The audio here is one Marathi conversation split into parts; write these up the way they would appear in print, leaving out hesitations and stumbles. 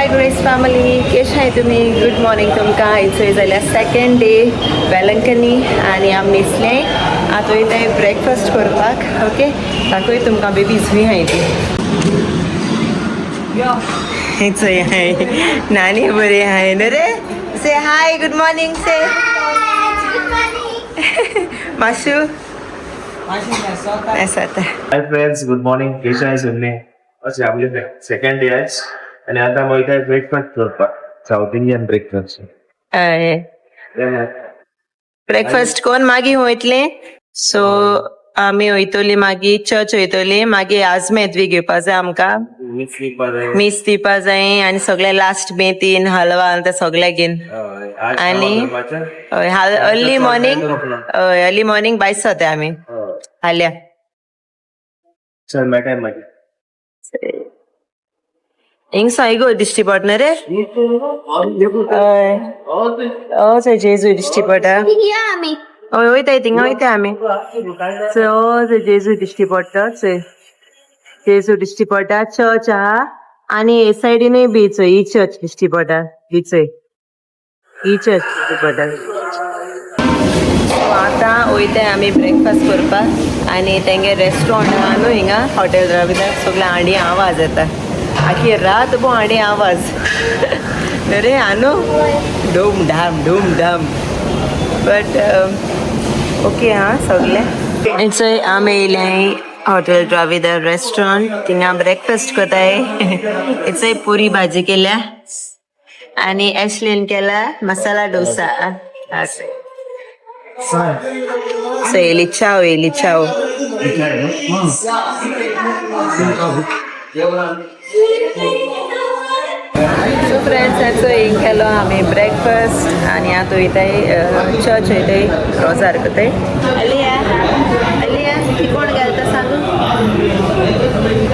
हाय ग्रेस फॅमिली, कशें आहाय तुमी? गुड मॉर्निंग तुमकां. इचोय जाल्यार सेकंड डे वेलंकनी आनी आमी न्हेसले. आतां वयताय ब्रेकफास्ट करपाक. ओके, ताकूय तुमकां बेबीज हूंय हाय ती. इचोय हाय नानी बरी हाय न्हू रे. से हाय, गुड मॉर्निंग से. माशू ऐसा था. Hi friends, good morning. कशें आहाय सगळे? अशें आपले सेकंड डे आज आनी आतां वयताय ब्रेकफास्ट करपाक. South Indian breakfast. ब्रेकफास्ट कोन्न मागीर वयतले. सो आमी वयतली मागीर चर्च वयतली. मागीर आजमेतवी घेवपा जाय आमकां. मीस दिवपा जाय आनी सगळे लास्ट मेथीन हलवा आनी ते सगळे घेवन. आनी अर्ली मॉर्निंग बायस जाता आमी हाल्या. चल मेळटाय मागीर. हिंग सायगो दिश्टी पडना रे. हय जेजू दिश्टी पडटा. हय वयताय थिंगा वयताय आमी. चोय जेजू दिश्टी पडटा. चोय जेजू दिश्टी पडटा. चर्च आहा आनी हे सायडीनूय बी चोय ही चर्च दिश्टी पडटा. ही चोय ही चर्च दिश्टी पडटा. आतां वयताय आमी ब्रेकफास्ट करपाक आनी तेंगे रेस्टॉरंट आहा न्हू हिंगा हॉटेल भितर सगळे आडी आवाज येता. आखी रात भो आडी आवाज रे आनो धूम धाम बट ओके हां सगळे. चोय आमी येयल्याय हॉटेल द्राविडर रेस्टॉरंट. थिंगा ब्रेकफास्ट कोताय. चोय पुरी भाजी केल्या आनी एशलीन केला मसाला डोसा. So येयली चाव सो फ्रेंड्स आजचो हिंग केलो आमी ब्रेकफास्ट आनी आतां वयताय चर्च वयताय रोजार कोताय. आलिया ती कोण घालता सांगू?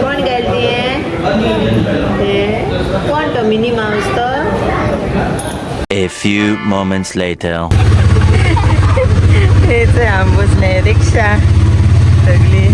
कोण घालती हे कोण तो मिनी माउस तो? A few moments later. हेच आम बसले रिक्षा सगळी.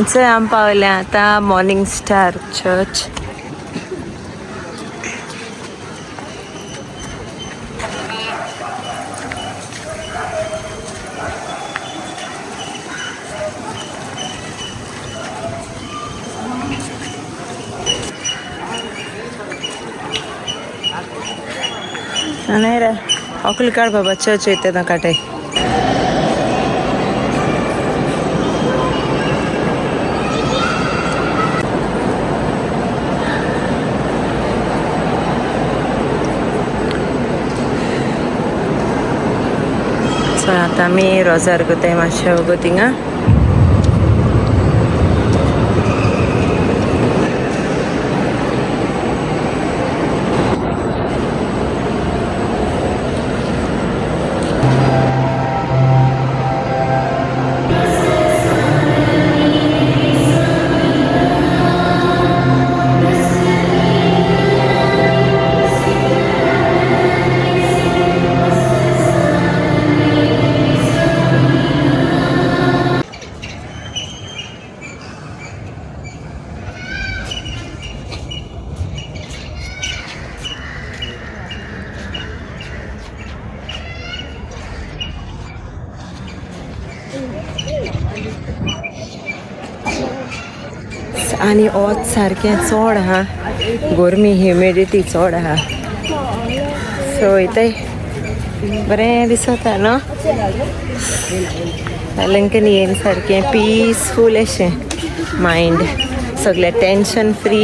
चोय आम पावले आतां मॉर्निंग स्टार चर्च. नाही रे अकल काढ बाबा चर्च येते ना काटे. सो आता मी रोजार कोताय मातशें गो थिंगा. आनी वोत सारकें चड आहा. गोरमी ह्युमिडिटी चड आहा. सो वयताय बरें दिसता न्हू. वेलंकनी येवन सारकें पिसफूल अशें मायंड. सगळें tension free,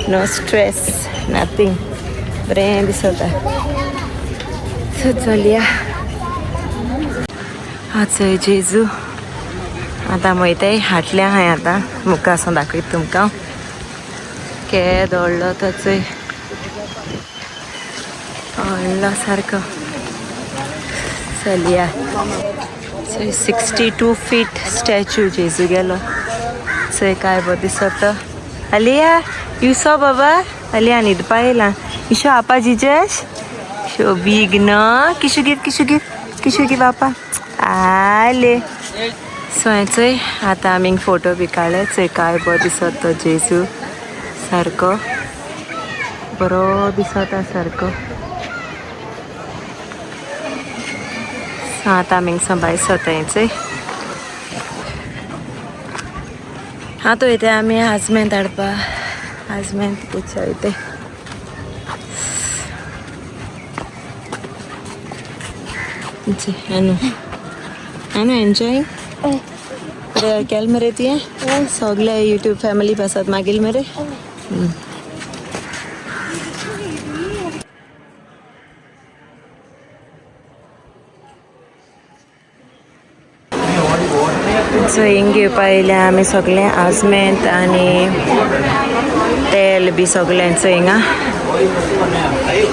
no stress, nothing. बरें दिसता. सो चलया आजय जेजू. आतां वयताय हाटल्या हांय आतां मुखार सावन दाखयता तुमकां. केद व्हडलो तो चोय व्हडलो सारको. चलया 62 feet स्टॅच्यू जेजू गेलो. चोय काय बरो दिसता. आलिया युसो बाबा. आलिया न्हिदपा येयला. इशो आपा जिजस शो बीग न किशू गिव बापा. आले सो हेचोय आतां आमी फोटो बी काडले चोय काय बरो दिसत तो जेजू सारको बरो दिसता सारको. सो आतां आमी भायर सरता चोय. आतां वयता आमी आजमेंत हाडपा. आजमेंत पुजा वयता. आनू एन्जॉय केल मरे तुवें सगळे यूट्यूब फॅमिली पासत मागील मरे. सो हिंग घेवपा येयले आमी सगळे आजमेंत आनी तेल बी सगळ्यांचो हिंगा.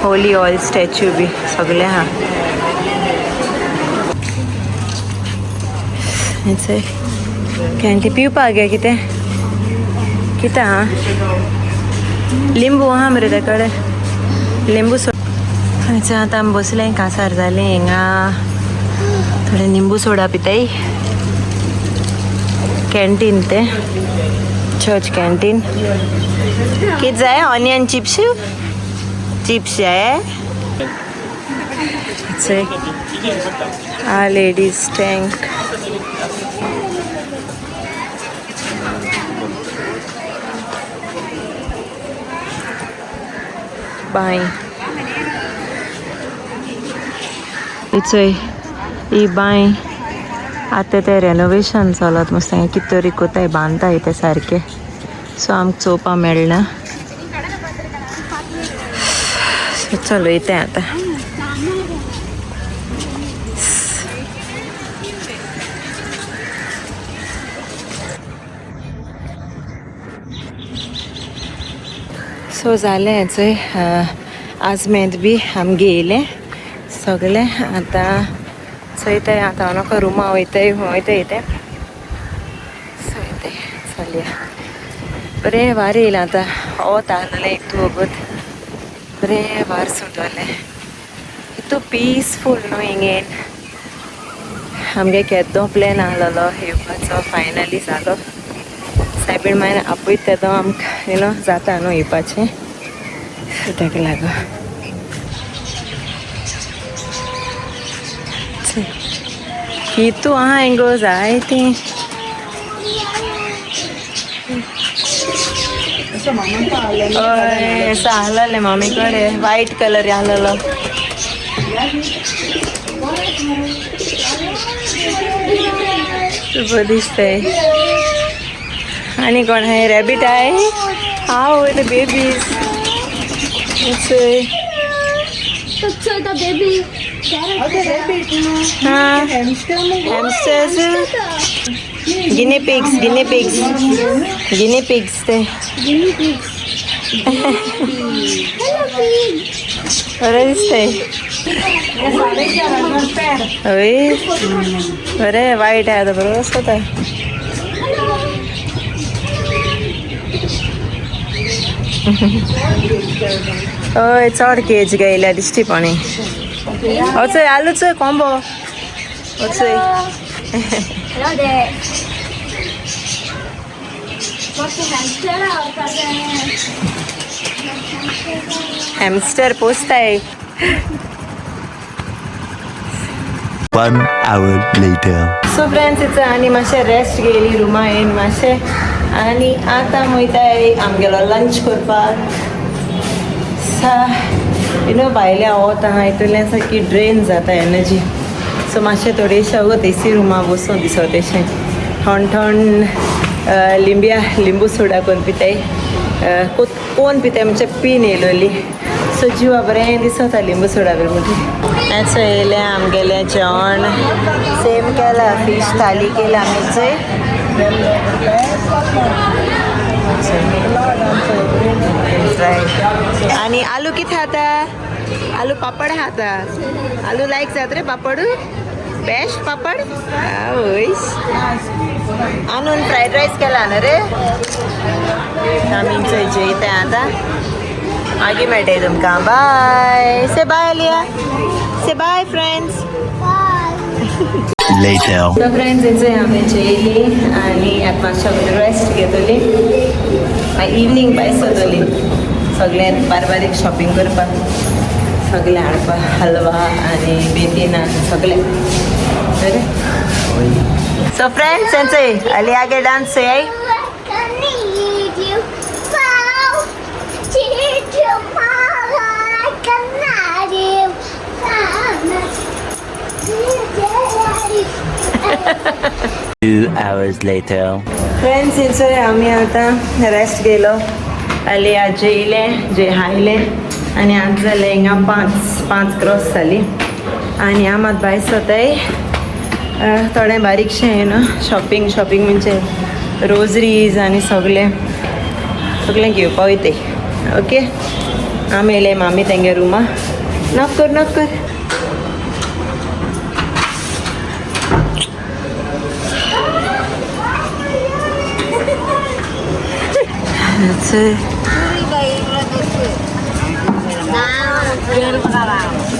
होली ऑयल स्टॅच्यू बी सगळे आहा. कॅन्टी पिवपाक गे कितें कितें आहा लिंबू आहा मरे ते कडेन लिंबू सोडा. आतां आमी बसलें कांसार जालें हिंगा थोडे लिंबू सोडा पिताय. कॅन्टीन ते चर्च कॅन्टीन. कितें जाय ऑनियन चिप्स चिप्स जाय. आ लेडीज टँक. बाय इचोय ही बाय आतां ते रेनोवेशन चलत मस्त कितें तरी कोताय बांदताय ते सारके. सो आमकां चोवपा मेळना. सो चलो येते आतां. सो जालें हेचोय आजमेंत बी आमगे येयलें सगळें. आतां चोयताय आतां हांव नोको रुमा वयताय येते. सो येताय चलया. बरें वार येयलें आतां वोत आहलोलें एक वोगोत बरें वार सुटोलें. इतू पिसफूल न्हू हिंगेन. आमगे केद्दो प्लॅन आहलोलो येवपाचो फायनली जालो. सायबीण मागीर आपयत तेदो आमकां जाता न्हू येवपाचें. सो ताका लागून हितू आहा हिंगो जाय तीं हय असं आहलोलें मम्मी कडेन व्हायट कलर आहलोलो. बरें दिसताय. आनी कोण हाय रॅबीट आय. हाव the babies. Hamsters guinea pigs ते बरें दिसताय. हय बरें वायट आहा तो बरो दिसता. हय चड केज गायल्या दिश्टी पणी. चोय आलू चोय कॉम्बो चोय. Hampshire पोसताय. 1 hour later. So friends इथं आनी मातशें रेस्ट घेयली रुमा येवन मातशें आनी आतां वयताय आमगेलो लंच करपाक. भायल्या वोत आहा हितूंतल्यान सारकी ड्रेन जाता एनर्जी. सो मातशें थोडेशें वगत एसी रुमा बसून दिसत अशें थंड थंड लिंबू सोडा करून पिताय. कोण पिताय म्हणजे पीन येयलोली. सो जिवा बरें दिसता लिंबू सोडा बी म्हणून. हेचो येयलें आमगेलें जेवण. सेम केलां फीश थाली केला आमी चोय. आनी आलू कितें खाता. आलू पापड खाता. आलू लायक जाता रे पापड. बेस्ट पापड आवयस. आनून फ्रायड रायस केला न्हू रे. आमी चोय जेयताय आतां. मागीर मेळटाय तुमकां. बाय से बाय लिया. Say bye friends. later. So friends इथे आम्ही जेली आणि आत मातशें रेस्ट घेतली इवनिंग भायर सरतली सगळे बारीक शॉपिंग करपाक सगळे हाडपाक हलवा आणि बेतीना सगळे बरें सो फ्रेंड्स तेंचे आली आगे डांस है Two hours later. फ्रेंड्स इथे आम्ही आता रेस्ट गेलो आली आज जेयले जे हायले आणि आज जाले हिंगा पांच क्रॉस जाली आणि आमात भायर सरताय थोडे बारीकशें शॉपिंग म्हणजे रोजरीज आणि सगळे घेवपा वयताय ओके आमी येयले मामी तेंगे रुमा नॉक कर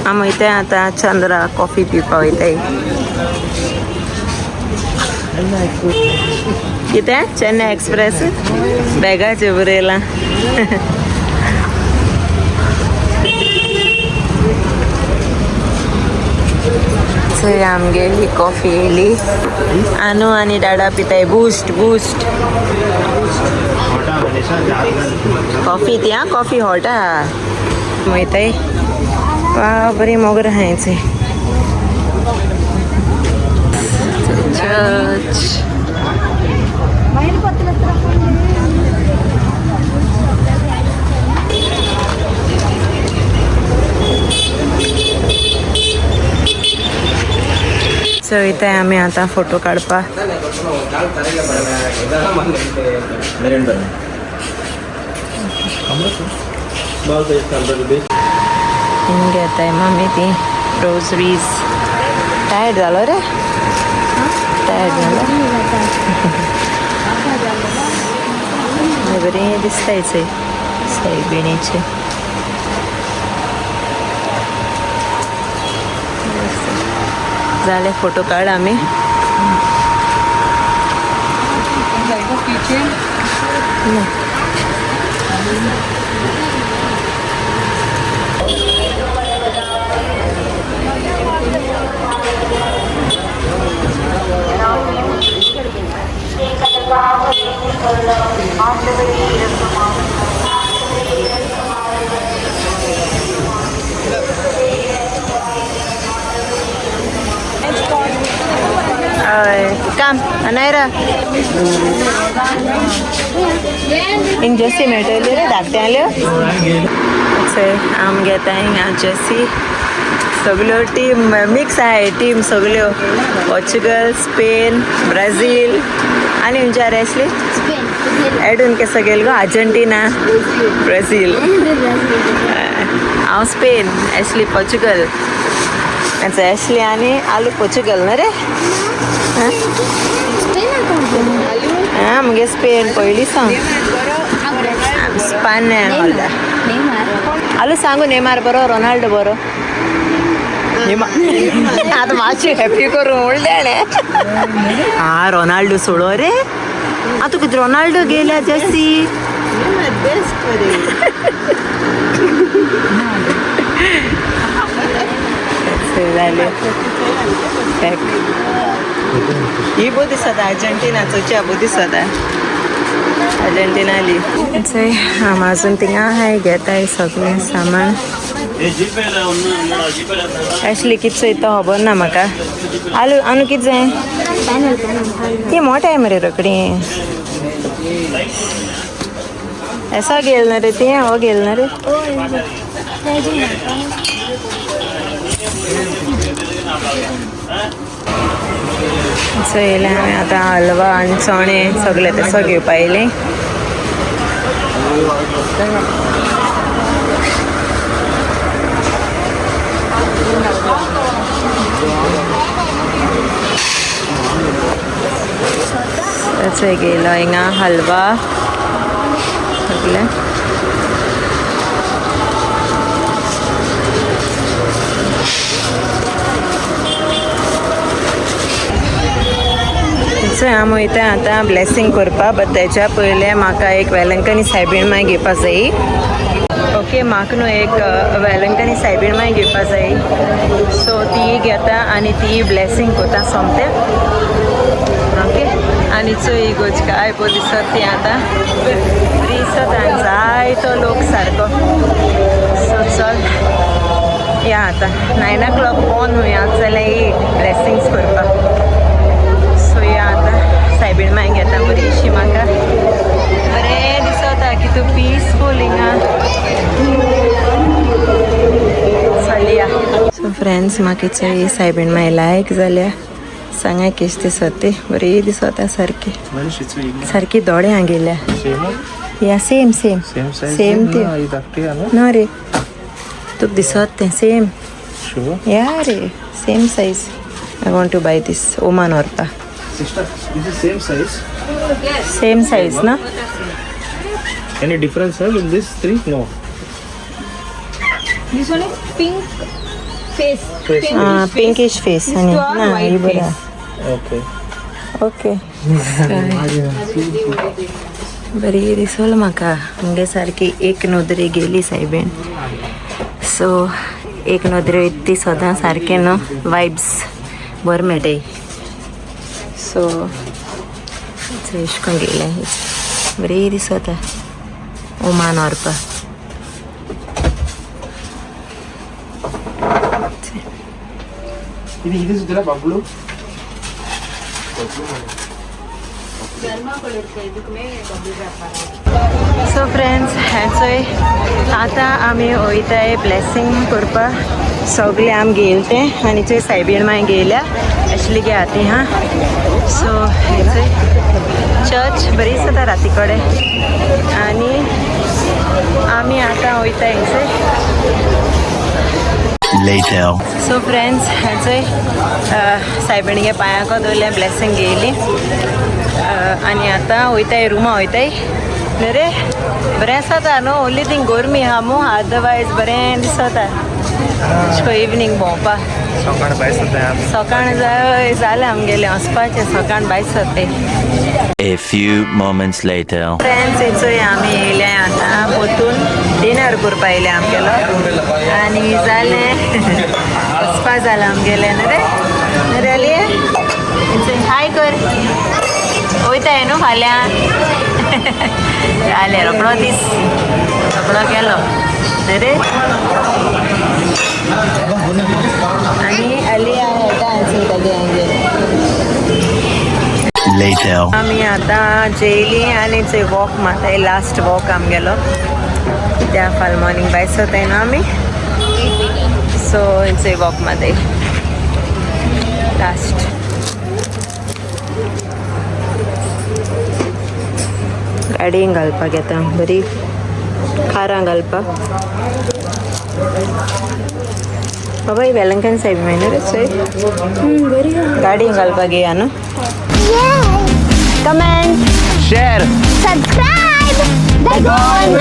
आमी इथे आता चंद्रा कॉफी पिवपा वयताय कितें चेन्नई एक्सप्रेस बॅगाचे बरयलां थंय आमगे ही कॉफी येयली आनू आनी डाडा पिताय बूस्ट कॉफी ती आं कॉफी हॉट वयताय वा बरी मोगर हायचे चर्च सो इथे आम्ही आता फोटो काढपा घेताय मम्मी ती रोजरीज टायर्ड झालो रे टायर्ड झालो बरे दिसतायचे सायबिणीचे झाले फोटो काढ आम्ही काम नाही रा हिंग जर्सी मेळटली रे धाकटे आल्यो आम घेता हिंगा जर्सी सगळ्यो टीम मिक्स आहे टीम सगळ्यो पोर्चुगल स्पेन ब्राझील आनी खंयच्या रे आसली एडून केसो गेल गो अर्जेंटिना ब्राझील हांव स्पेन एसली पोर्चुगल एसली आनी आलू पोर्चुगल न्हू रे मुगे स्पेन पयली सांग स्पान्यान घालता आलू सांगू नेमार बरो रोनाल्डो बरो आतां मातशें हॅप्पी करूं म्हणलें हां रोनाल्डो सोडो रे आतां कितें रोनाल्डो गेल्या जर्सी जालें ही बरी दिसता अर्जेंटिना चोच्या बरी दिसता अर्जेंटिनाली अजून थिंगा हाय घेताय सगळें सामान ॲशली कितें चोयता खबर ना म्हाका आनू कितें जाय ती मोठाय मरे रोकडी ऐसा गेल ना रे ती हो गेल ना रे येयले हांवें आतां हलवा आनी चणे सगळे तेसो घेवपा येयलें तसो गेलो हिंगा हलवा सगळे चल आम वयता आतां ब्लेसिंग करपा बट तेच्या पयले म्हाका एक वेलंकनी सायबीण माय घेवपा जायी. ओके म्हाका न्हू एक वेलंकनी सायबीण माय घेवपा जायी. सो ती घेता आनी ती ब्लेसिंग कोता सोमते. ओके आनी चो ही गोच काय बो दिसत ती आतां बरी दिसत आनी जायतो लोक सारको. सो चल या आतां 9 o'clock पोवन हुया जाल्यार एक ब्लेसिंग्स करपाक. सो या आतां सायबीण माय घेता बरीशी म्हाका बरें दिसता की तूं पिसफूल हिंगा चलया. सो फ्रेंड्स म्हाका ही सायबीण माय लायक जाल्या. सांगा कशी दिसत ती बरी दिसता सारकी सारकी दोळे हांगेल्या. या सेम सेम सेम ती ना रे तुका दिसत तें सेम या रे same size. I want to buy this Oman व्हरपा. Sister, this is same size. Same size ना. Any difference, sir, in this three? No. This one is pink face. Pinkish face आणि ना ही बरा. Okay. ओके बरी दिसोल म्हाका मुगे सारकी एक नोदरी गेली सायबीण. सो एक नोदरी ती सदां सारकें न्हू वायब्स बरें मेळटाय. सो एश कोन्न गेलें बरी दिसता ओमान व्हरपा. ಇದು ಸುತ್ತಲ ಬಬ್ಲು सो फ्रेंड्स हेचोय आतां आमी वयताय ब्लेसिंग करपा. सगळे आम गेलते आनी थंय सायबीण माय गेल्या ॲक्चुली गे आती हां. सो हेचोय चर्च बरी दिसता राती कडेन आनी आमी आतां वयताय हिंगसर. Later. सो फ्रेंड्स हेचोय सायबीणगे पांयाको दवरलें ब्लेसिंग घेयली आनी आतां वयताय रुमा वयताय. रे बरें आसता न्हू ओन्ली थिंग गोरमी आहा मू अदरवायज बरें दिसता इवनिंग भोंवपा. सकाळ भायर सद्या सकाळ जालें आमगेलें वचपाचें सकाळ भायर सरते. A few moments later. Friends हेचोय आमी येयले आतां पोतून डिनर करपा येयले आमगेलो आनी जालें वचपा जालें आमगेलें न्हू रे रेली हाय कर वयताय न्हू फाल्यां. जालें रोकडो दीस रोकडो केलो रे आनी आलिया हेटा तागे Later. आमी आतां जेयली आनी थंय वॉक मारताय. लास्ट वॉक आमगेलो त्या फाल मॉर्निंग भायर सरताय न्हू आमी. सो थंय वॉक मारताय लास्ट. गाडयेन घालपाक येता बरी कारां घालपाक. बाबा ही वेलंकन सायब मेळना रे चोय बरी गाडयेन घालपाक येया न्हू. Comment, Share. subscribe, the Goan